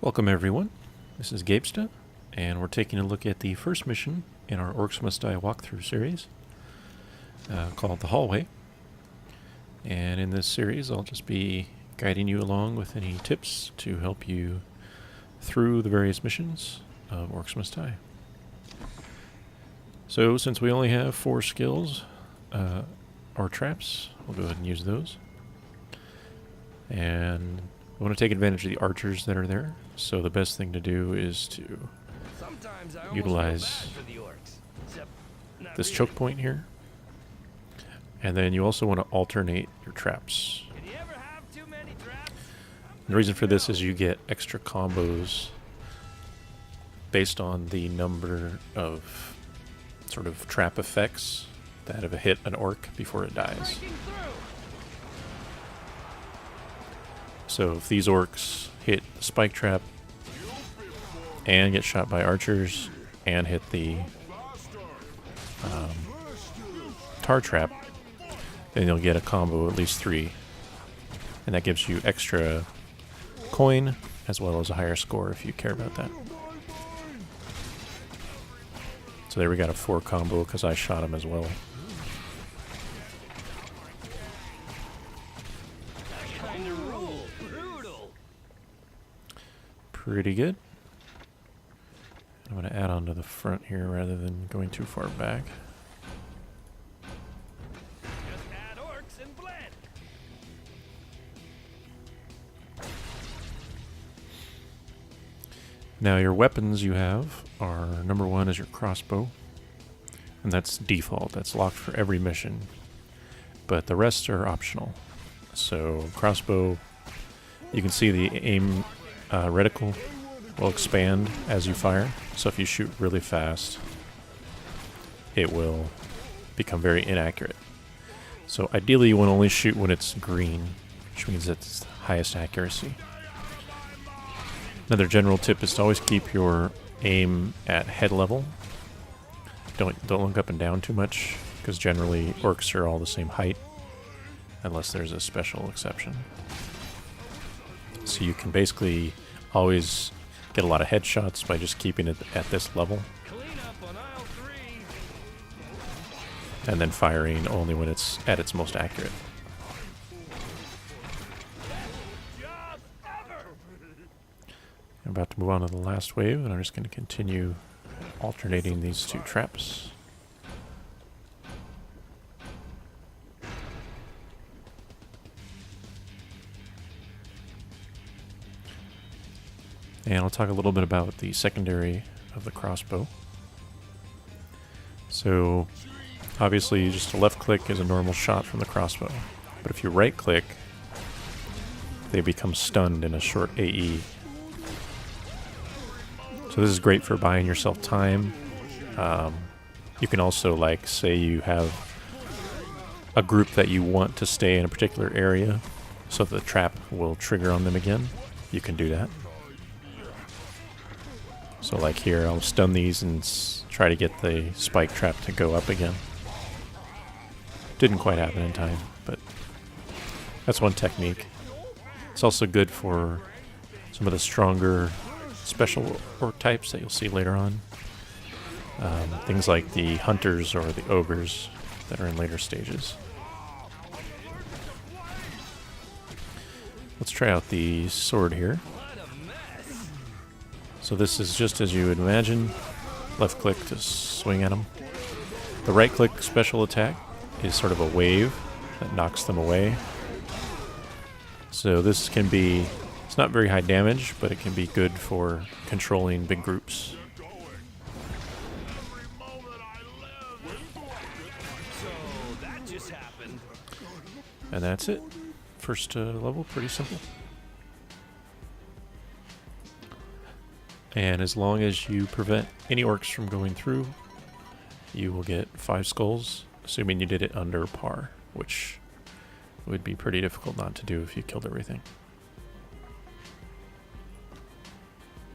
Welcome everyone, this is Gabestah, and we're taking a look at the first mission in our Orcs Must Die walkthrough series called The Hallway. And in this series I'll just be guiding you along with any tips to help you through the various missions of Orcs Must Die. So since we only have 4 skills, or traps, we'll go ahead and use those. And we want to take advantage of the archers that are there, so the best thing to do is to utilize this choke point here. And then you also want to alternate your traps. The reason for this is you get extra combos based on the number of sort of trap effects that have hit an orc before it dies. So if these orcs hit the spike trap and get shot by archers and hit the tar trap, then you'll get a combo of at least 3. And that gives you extra coin as well as a higher score if you care about that. So there we got a 4 combo because I shot him as well. Pretty good. I'm going to add on to the front here rather than going too far back. Just add orcs and blend. Now your weapons you have are, number 1 is your crossbow, and that's default, that's locked for every mission, but the rest are optional. So crossbow, you can see the aim reticle will expand as you fire, so if you shoot really fast it will become very inaccurate. So ideally you want to only shoot when it's green, which means it's highest accuracy. Another general tip is to always keep your aim at head level. Don't look up and down too much, because generally orcs are all the same height unless there's a special exception. So you can basically always get a lot of headshots by just keeping it at this level. Clean up on aisle 3. And then firing only when it's at its most accurate. Job ever. I'm about to move on to the last wave, and I'm just going to continue alternating these 2 traps. And I'll talk a little bit about the secondary of the crossbow. So, obviously just a left click is a normal shot from the crossbow. But if you right click, they become stunned in a short AE. So this is great for buying yourself time. You can also, like, say you have a group that you want to stay in a particular area so the trap will trigger on them again. You can do that. So like here, I'll stun these and try to get the spike trap to go up again. Didn't quite happen in time, but that's one technique. It's also good for some of the stronger special orc types that you'll see later on. Things like the hunters or the ogres that are in later stages. Let's try out the sword here. So this is just as you would imagine. Left click to swing at them. The right click special attack is sort of a wave that knocks them away. So this can be, it's not very high damage, but it can be good for controlling big groups. So that just happened. And that's it. First level, pretty simple. And as long as you prevent any orcs from going through, you will get 5 skulls, assuming you did it under par, which would be pretty difficult not to do if you killed everything.